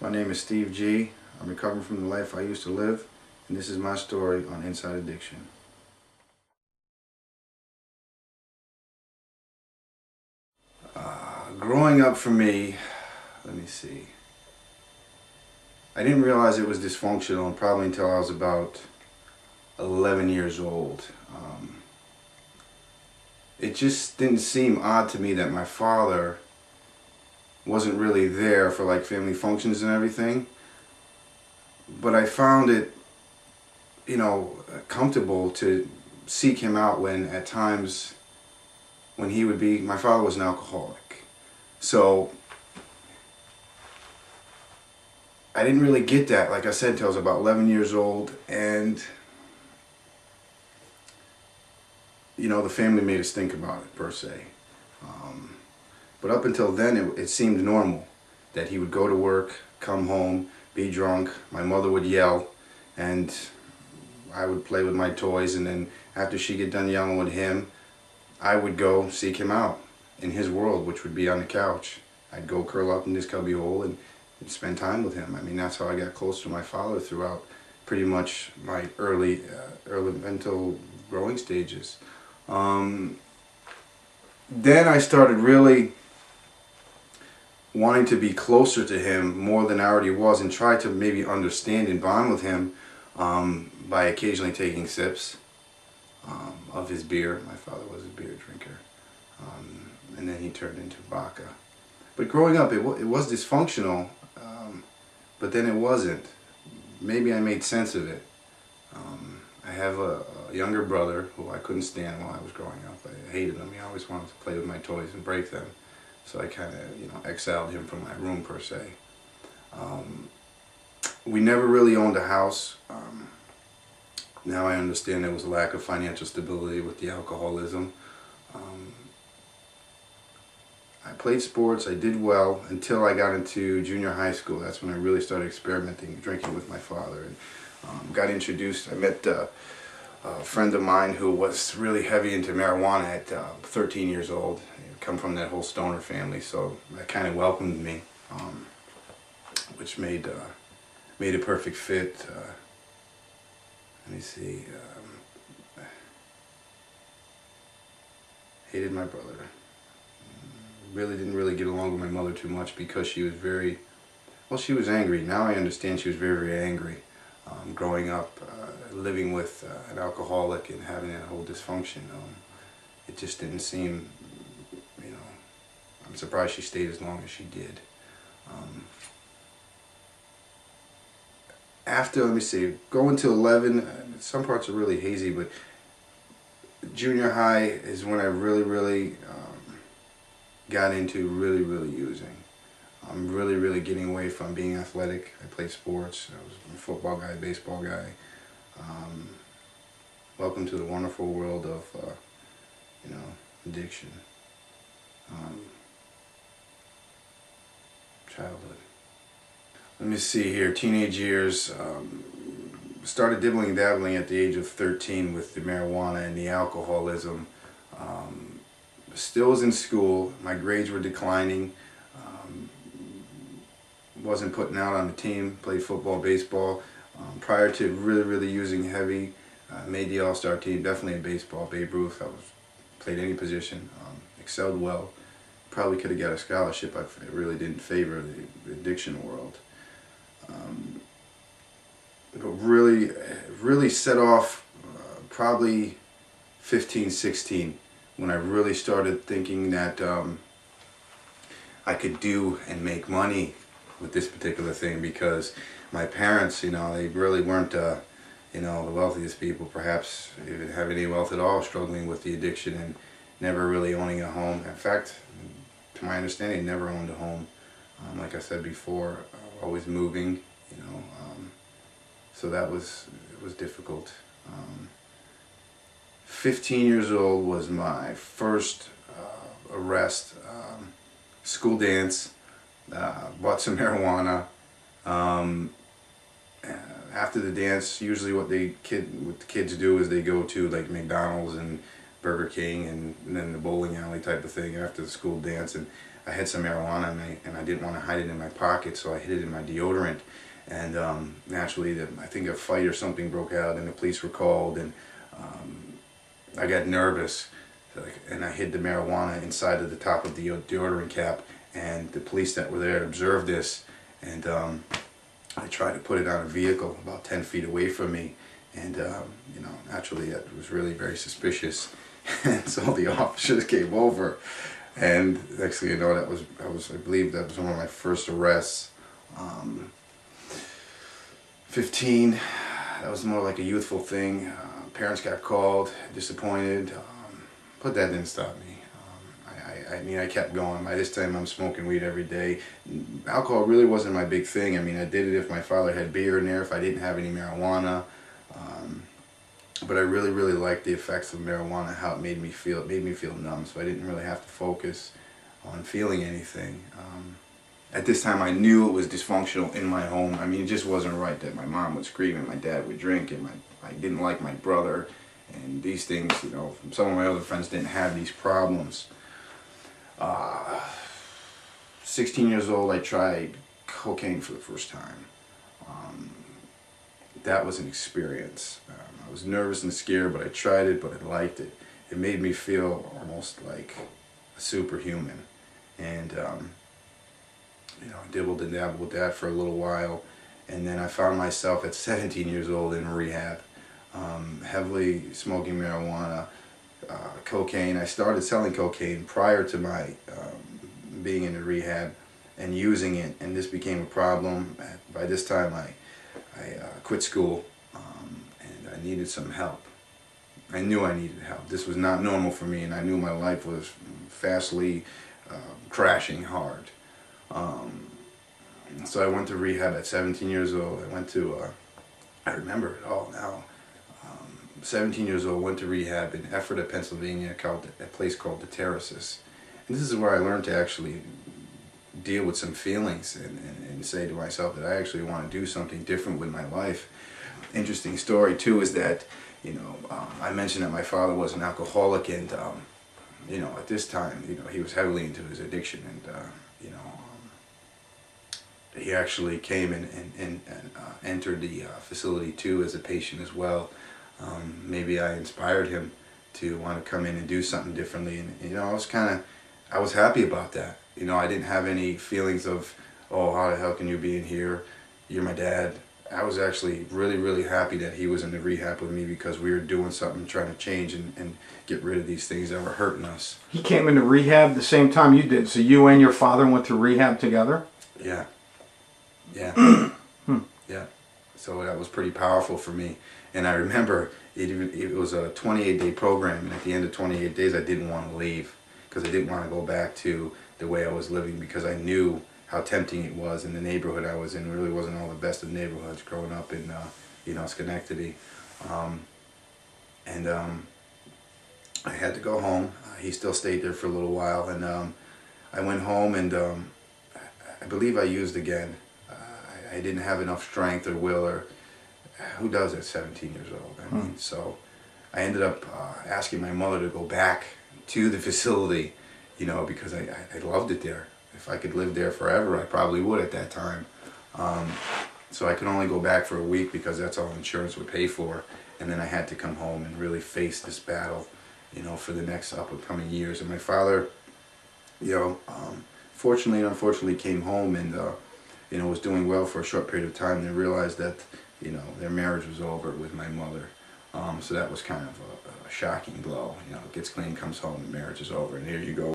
My name is Steve G. I'm recovering from the life I used to live, and this is my story on Inside Addiction. Growing up for me, let me see, I didn't realize it was dysfunctional probably until I was about 11 years old. It just didn't seem odd to me that my father wasn't really there for like family functions and everything. But I found it, comfortable to seek him out when at times when he would be, my father was an alcoholic. So I didn't really get that, like I said, until I was about 11 years old. And, the family made us think about it, per se. But up until then, it seemed normal that he would go to work, come home, be drunk, my mother would yell, and I would play with my toys, and then after she get done yelling with him, I would go seek him out in his world, which would be on the couch. I'd go curl up in his cubbyhole and spend time with him. I mean, that's how I got close to my father throughout pretty much my early mental growing stages. Then I started really wanting to be closer to him more than I already was, and try to maybe understand and bond with him by occasionally taking sips of his beer. My father was a beer drinker. And then he turned into vodka. But growing up, it was dysfunctional, but then it wasn't. Maybe I made sense of it. I have a younger brother who I couldn't stand while I was growing up. I hated him. He always wanted to play with my toys and break them. So I kind of, exiled him from my room, per se. We never really owned a house. Now I understand there was a lack of financial stability with the alcoholism. I played sports, I did well until I got into junior high school. That's when I really started experimenting, drinking with my father. And got introduced, I met a friend of mine who was really heavy into marijuana at 13 years old. He come from that whole stoner family, so that kind of welcomed me, which made a perfect fit. Let me see. Hated my brother. Really didn't really get along with my mother too much because she was she was angry. Now I understand she was very, very angry. Growing up, living with an alcoholic and having that whole dysfunction, it just didn't seem, I'm surprised she stayed as long as she did. After, let me see, going to 11, some parts are really hazy, but junior high is when I really got into really using. I'm really getting away from being athletic. I played sports. I was a football guy, baseball guy. Welcome to the wonderful world of, addiction. Childhood. Let me see here, teenage years. Started dibbling dabbling at the age of 13 with the marijuana and the alcoholism. Still was in school. My grades were declining. Wasn't putting out on the team. Played football, baseball. Prior to really using heavy, made the all-star team. Definitely in baseball. Babe Ruth. Played any position. Excelled well. Probably could have got a scholarship. I really didn't favor the addiction world. But really set off probably 15, 16. When I really started thinking that I could do and make money with this particular thing, because my parents, they really weren't, the wealthiest people, perhaps even have any wealth at all, struggling with the addiction and never really owning a home. In fact, to my understanding, never owned a home. Like I said before, always moving, so it was difficult. 15 years old was my first arrest. School dance, bought some marijuana. After the dance, usually what the kids do is they go to like McDonald's and Burger King and then the bowling alley type of thing after the school dance. And I had some marijuana and I didn't want to hide it in my pocket, so I hid it in my deodorant. And naturally, I think a fight or something broke out, and the police were called, and I got nervous, and I hid the marijuana inside of the top of the deodorant cap. And the police that were there observed this, and I tried to put it on a vehicle about 10 feet away from me, and you know, naturally that was really very suspicious. And so the officers came over, and next thing you know, I believe that was one of my first arrests. 15, that was more like a youthful thing. Parents got called, disappointed, but that didn't stop me. I mean, I kept going. By this time, I'm smoking weed every day. Alcohol really wasn't my big thing. I mean, I did it if my father had beer in there, if I didn't have any marijuana. But I really, really liked the effects of marijuana, how it made me feel. It made me feel numb, so I didn't really have to focus on feeling anything. At this time, I knew it was dysfunctional in my home. I mean, it just wasn't right that my mom would scream and my dad would drink, and I didn't like my brother. And these things, you know, some of my other friends didn't have these problems. 16 years old, I tried cocaine for the first time. That was an experience. I was nervous and scared, but I tried it, but I liked it. It made me feel almost like a superhuman. And you know, I dibbled and dabbled with that for a little while, and then I found myself at 17 years old in rehab, heavily smoking marijuana, cocaine. I started selling cocaine prior to my being in the rehab and using it, and this became a problem. By this time, I quit school, and I needed some help. I knew I needed help. This was not normal for me, and I knew my life was fastly crashing hard. So I went to rehab at 17 years old. I went to, I remember it all now. 17 years old, went to rehab in Ephrata, Pennsylvania, called a place called the Terraces. And this is where I learned to actually deal with some feelings and say to myself that I actually want to do something different with my life. Interesting story too is that, you know, I mentioned that my father was an alcoholic, and you know, at this time, you know, he was heavily into his addiction, and you know, he actually came and entered the facility too as a patient as well. Maybe I inspired him to want to come in and do something differently, and you know, I was happy about that. You know, I didn't have any feelings of, oh, how the hell can you be in here? You're my dad. I was actually really, really happy that he was in the rehab with me, because we were doing something, trying to change and get rid of these things that were hurting us. He came into rehab the same time you did, so you and your father went to rehab together? Yeah. Yeah. Yeah. So that was pretty powerful for me. And I remember it was a 28-day program, and at the end of 28 days I didn't want to leave, because I didn't want to go back to the way I was living, because I knew how tempting it was, and the neighborhood I was in really wasn't all the best of neighborhoods growing up in you know, Schenectady. I had to go home. He still stayed there for a little while, and I went home, and I believe I used again. I didn't have enough strength or will, or who does at 17 years old? I mean, so I ended up asking my mother to go back to the facility, you know, because I loved it there. If I could live there forever, I probably would at that time. So I could only go back for a week, because that's all insurance would pay for. And then I had to come home and really face this battle, you know, for the next upcoming years. And my father, you know, fortunately and unfortunately came home, and you know, was doing well for a short period of time. They realized that, you know, their marriage was over with my mother. So that was kind of a shocking blow. You know, gets clean, comes home, the marriage is over, and here you go.